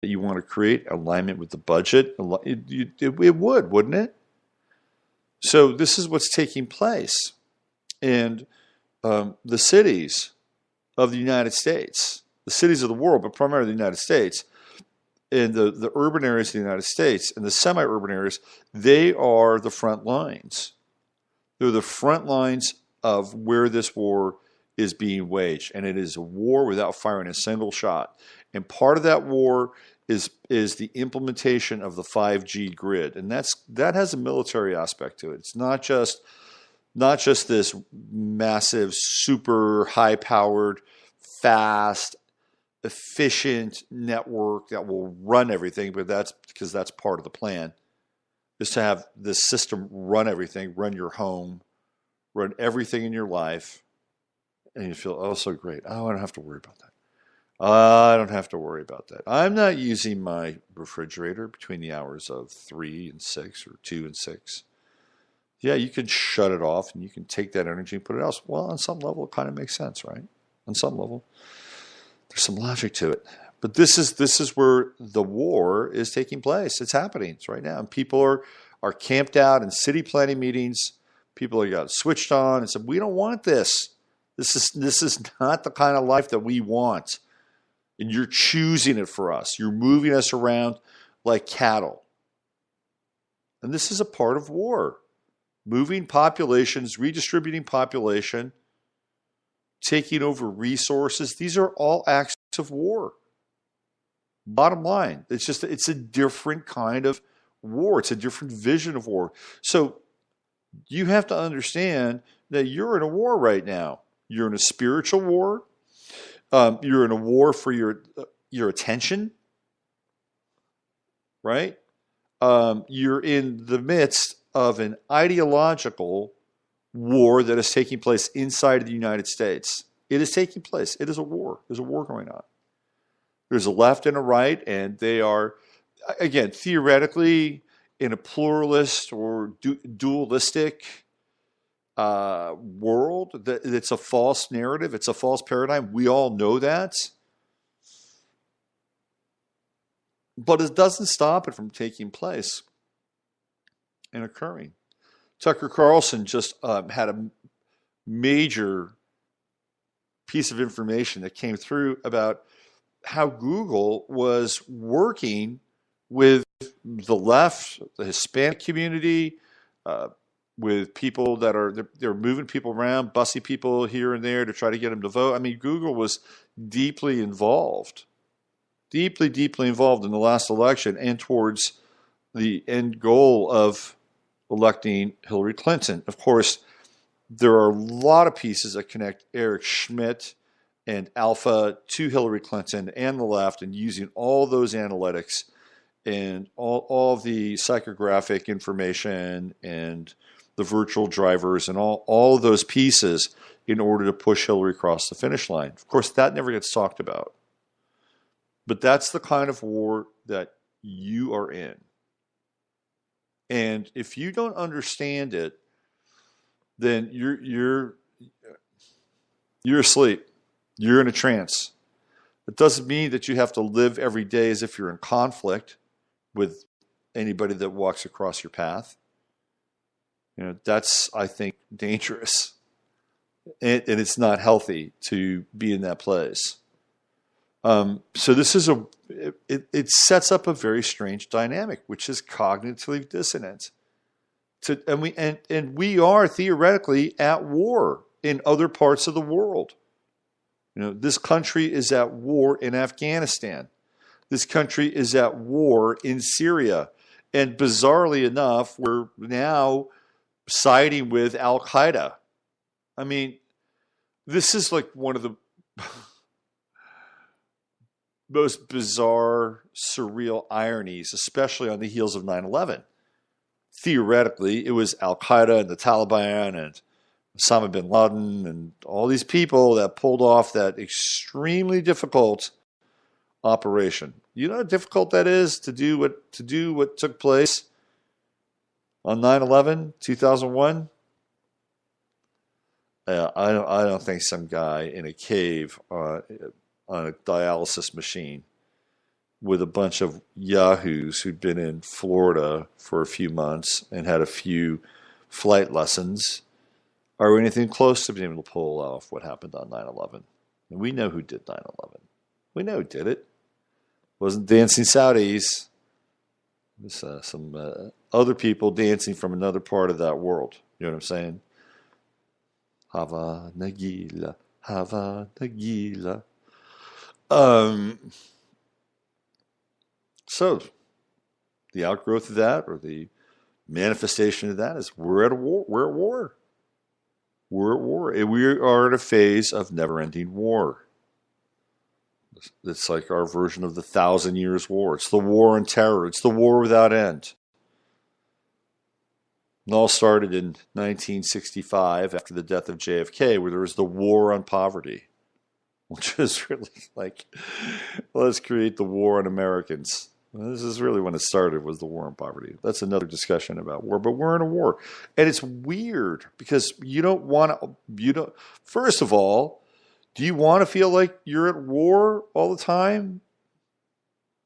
that you want to create, alignment with the budget. It would, wouldn't it? So this is what's taking place. And the cities of the United States, the cities of the world, but primarily the United States, and the urban areas of the United States and the semi-urban areas, they are the front lines. They're the front lines of where this war is being waged. And it is a war without firing a single shot. And part of that war is the implementation of the 5G grid. And that has a military aspect to it. It's not just this massive, super high-powered, fast, efficient network that will run everything, but that's because that's part of the plan, is to have this system run everything, run your home, run everything in your life, and you feel, oh, so great. Oh, I don't have to worry about that. I don't have to worry about that. I'm not using my refrigerator between the hours of 3 and 6 or 2 and 6. Yeah, you can shut it off and you can take that energy and put it else. Well, on some level, it kind of makes sense, right? On some level, there's some logic to it. But this is where the war is taking place. It's happening. It's right now. And people are camped out in city planning meetings. People are got switched on and said, we don't want this. This is not the kind of life that we want. And you're choosing it for us. You're moving us around like cattle. And this is a part of war. Moving populations, redistributing population, taking over resources. These are all acts of war. Bottom line, it's a different kind of war. It's a different vision of war. So you have to understand that you're in a war right now. You're in a spiritual war. You're in a war for your attention, right? You're in the midst of an ideological war that is taking place inside of the United States. It is taking place. It is a war. There's a war going on. There's a left and a right, and they are, again, theoretically, in a pluralist or dualistic world. It's a false narrative. It's a false paradigm. We all know that. But it doesn't stop it from taking place and occurring. Tucker Carlson just had a major piece of information that came through about how Google was working with the left, the Hispanic community, with people that they're moving people around, bussing people here and there to try to get them to vote. I mean, Google was deeply involved in the last election and towards the end goal of electing Hillary Clinton. Of course, there are a lot of pieces that connect Eric Schmidt and Alpha to Hillary Clinton and the left, and using all those analytics and all of the psychographic information and the virtual drivers and all of those pieces in order to push Hillary across the finish line. Of course, that never gets talked about. But that's the kind of war that you are in. And if you don't understand it, then you're asleep. You're in a trance. It doesn't mean that you have to live every day as if you're in conflict with anybody that walks across your path. You know, that's, I think, dangerous. And it's not healthy to be in that place. So this is it sets up a very strange dynamic, which is cognitively dissonant. And we are theoretically at war in other parts of the world. You know, this country is at war in Afghanistan. This country is at war in Syria. And bizarrely enough, we're now siding with Al Qaeda. I mean, this is like one of the most bizarre, surreal ironies, especially on the heels of 9/11. Theoretically, it was Al Qaeda and the Taliban and Osama bin Laden and all these people that pulled off that extremely difficult operation. You know how difficult that is to do what took place on 9/11, 2001? I don't think some guy in a cave on a dialysis machine with a bunch of yahoos who'd been in Florida for a few months and had a few flight lessons, are we anything close to being able to pull off what happened on 9/11? And we know who did 9/11. We know who did it. It wasn't dancing Saudis. It was some other people dancing from another part of that world. You know what I'm saying? Hava Nagila, Hava Nagila. So the outgrowth of that, or the manifestation of that, is we're at war. We're at war. We're at war. And we are in a phase of never-ending war. It's like our version of the 1,000 Years' War. It's the war on terror. It's the war without end. It all started in 1965 after the death of JFK, where there was the war on poverty, which is really like, let's create the war on Americans. Well, this is really when it started, was the war on poverty. That's another discussion about war, but we're in a war. And it's weird because first of all, do you want to feel like you're at war all the time?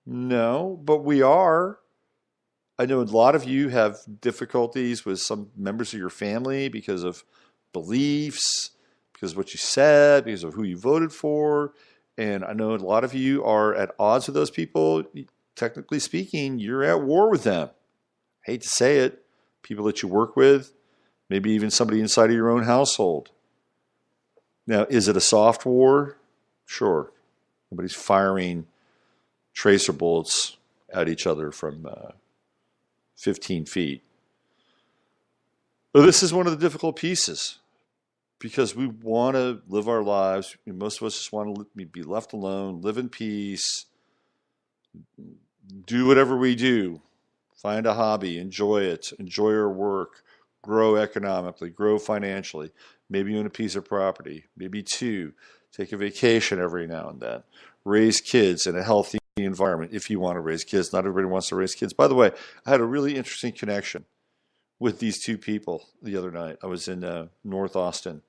No, but we are. I know a lot of you have difficulties with some members of your family because of beliefs, because of what you said, because of who you voted for. And I know a lot of you are at odds with those people. Technically speaking, you're at war with them. I hate to say it. People that you work with, maybe even somebody inside of your own household. Now, is it a soft war? Sure. Nobody's firing tracer bullets at each other from 15 feet. But this is one of the difficult pieces because we want to live our lives. Most of us just want to be left alone, live in peace, do whatever we do, find a hobby, enjoy it, enjoy our work, grow economically, grow financially, maybe own a piece of property, maybe two, take a vacation every now and then, raise kids in a healthy environment if you want to raise kids. Not everybody wants to raise kids. By the way, I had a really interesting connection with these two people the other night. I was in North Austin.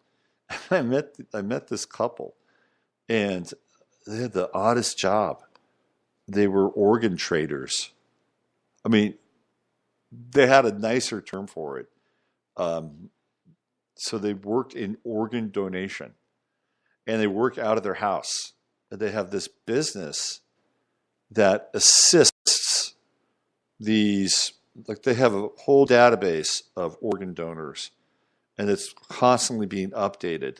I met this couple, and they had the oddest job. They were organ traders. I mean, they had a nicer term for it. So they worked in organ donation, and they work out of their house. And they have this business that assists these, like they have a whole database of organ donors, and it's constantly being updated.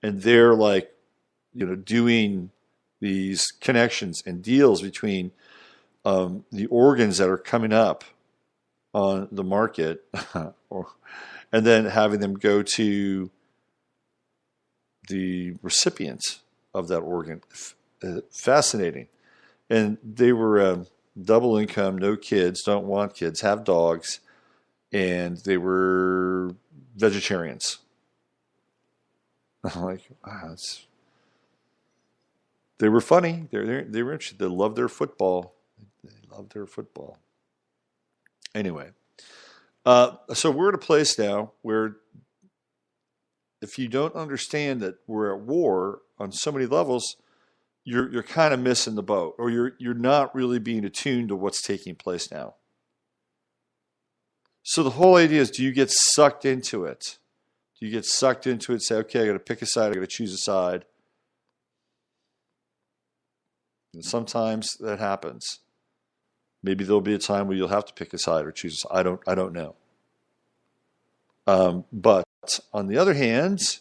And they're like, doing these connections and deals between the organs that are coming up on the market, and then having them go to the recipients of that organ. Fascinating. And they were double income, no kids, don't want kids, have dogs, and they were vegetarians. I'm like, wow, they were funny. They were interested. They loved their football. Anyway, so we're at a place now where if you don't understand that we're at war on so many levels, you're kind of missing the boat, or you're not really being attuned to what's taking place now. So the whole idea is, do you get sucked into it? Do you get sucked into it? Say, okay, I got to pick a side. I got to choose a side. And sometimes that happens. Maybe there'll be a time where you'll have to pick a side or choose a side. I don't know. But on the other hand,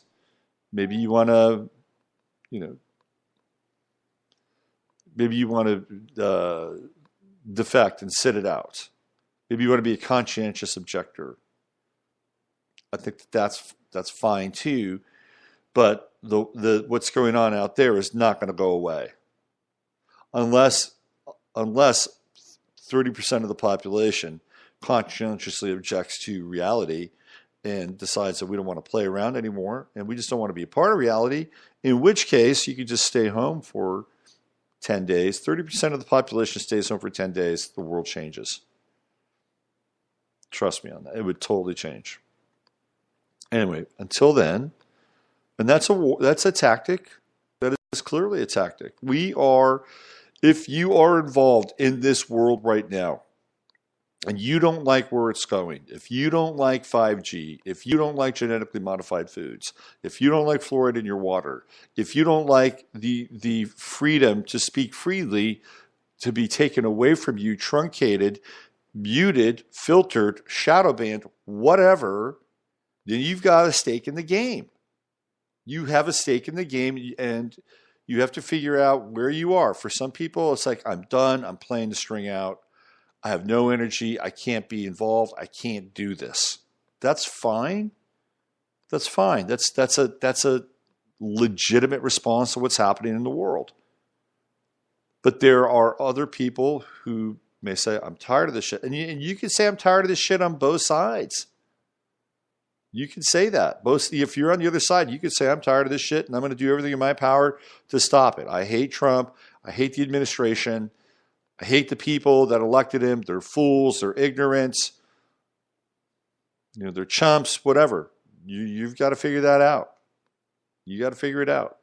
maybe you want to, maybe you want to defect and sit it out. Maybe you want to be a conscientious objector. I think that's fine too. But the what's going on out there is not going to go away unless 30% of the population conscientiously objects to reality and decides that we don't want to play around anymore and we just don't want to be a part of reality, in which case you could just stay home for 10 days. 30% of the population stays home for 10 days, the world changes. Trust me on that. It would totally change. Anyway, until then, and that's a tactic. That is clearly a tactic. We are If you are involved in this world right now and you don't like where it's going, if you don't like 5G, if you don't like genetically modified foods, if you don't like fluoride in your water, if you don't like the freedom to speak freely to be taken away from you, truncated, muted, filtered, shadow banned, whatever, then you've got a stake in the game. You have a stake in the game, and you have to figure out where you are. For some people, it's like, I'm done. I'm playing the string out. I have no energy. I can't be involved. I can't do this. That's fine. That's fine. That's a legitimate response to what's happening in the world. But there are other people who may say, I'm tired of this shit. And you can say, I'm tired of this shit on both sides. You can say that. If you're on the other side, you can say, I'm tired of this shit and I'm going to do everything in my power to stop it. I hate Trump. I hate the administration. I hate the people that elected him. They're fools. They're ignorant. They're chumps, whatever. You've got to figure that out. You got to figure it out.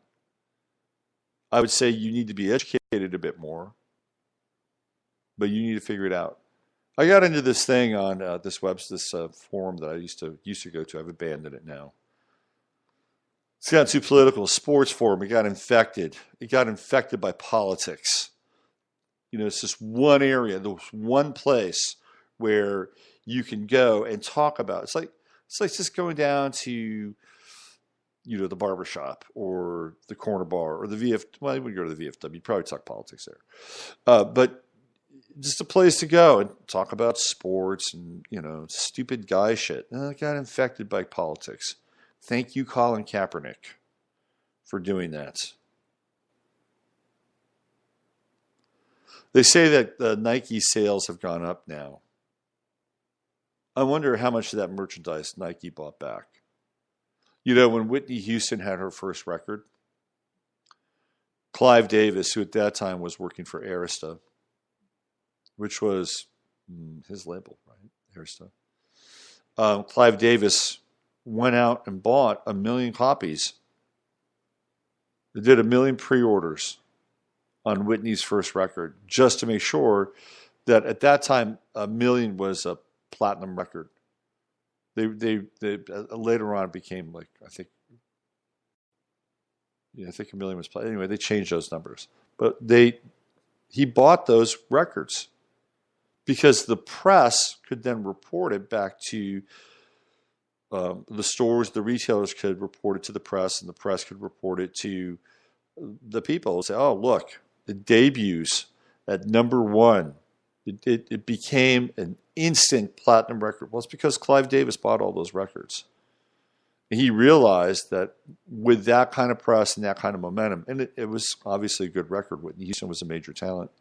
I would say you need to be educated a bit more, but you need to figure it out. I got into this thing on this forum that I used to go to. I've abandoned it now. It's got too political. Sports forum. It got infected. It got infected by politics. It's just one area, there's one place where you can go and talk about. It's like just going down to the barbershop or the corner bar or the VF. Well, when you go to the VFW, you probably talk politics there. But just a place to go and talk about sports and, stupid guy shit. And I got infected by politics. Thank you, Colin Kaepernick, for doing that. They say that the Nike sales have gone up now. I wonder how much of that merchandise Nike bought back. When Whitney Houston had her first record, Clive Davis, who at that time was working for Arista, which was his label, right? Arista. Clive Davis went out and bought 1 million copies. They did 1 million pre-orders on Whitney's first record, just to make sure that at that time 1 million was a platinum record. They later on became like I think 1 million was platinum. Anyway, they changed those numbers, but he bought those records because the press could then report it back to the stores. The retailers could report it to the press, and the press could report it to the people. Say, oh look. It debuts at number one. It became an instant platinum record. Well, it's because Clive Davis bought all those records. He realized that with that kind of press and that kind of momentum, and it was obviously a good record. Whitney Houston was a major talent,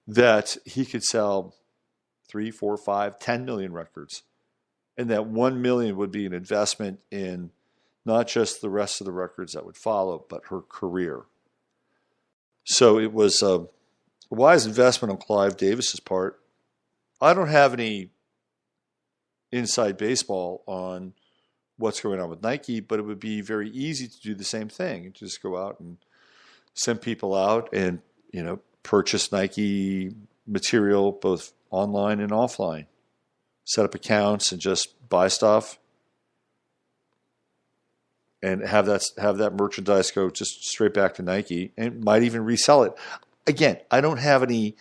that he could sell 3, 4, 5, 10 million records. And that 1 million would be an investment in not just the rest of the records that would follow, but her career. So it was a wise investment on Clive Davis's part. I don't have any inside baseball on what's going on with Nike, but it would be very easy to do the same thing. Just go out and send people out and, purchase Nike material both online and offline. Set up accounts and just buy stuff. And have that merchandise go just straight back to Nike, and might even resell it. Again, I don't have any.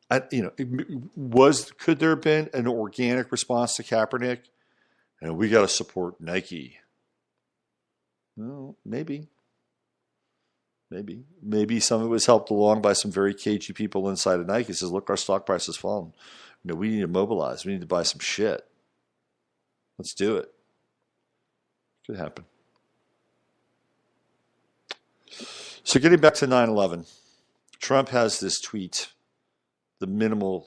Could there have been an organic response to Kaepernick? And we got to support Nike. Well, maybe some of it was helped along by some very cagey people inside of Nike. Says, look, our stock price has fallen. We need to mobilize. We need to buy some shit. Let's do it. Could happen. So getting back to 9/11, Trump has this tweet, the minimal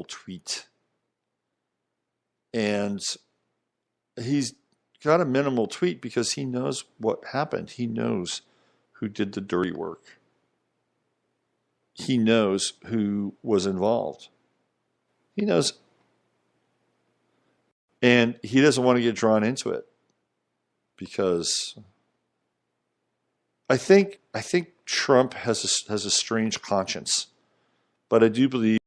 tweet. And he's got a minimal tweet because he knows what happened. He knows who did the dirty work. He knows who was involved. He knows. And he doesn't want to get drawn into it because I think Trump has a strange conscience, but I do believe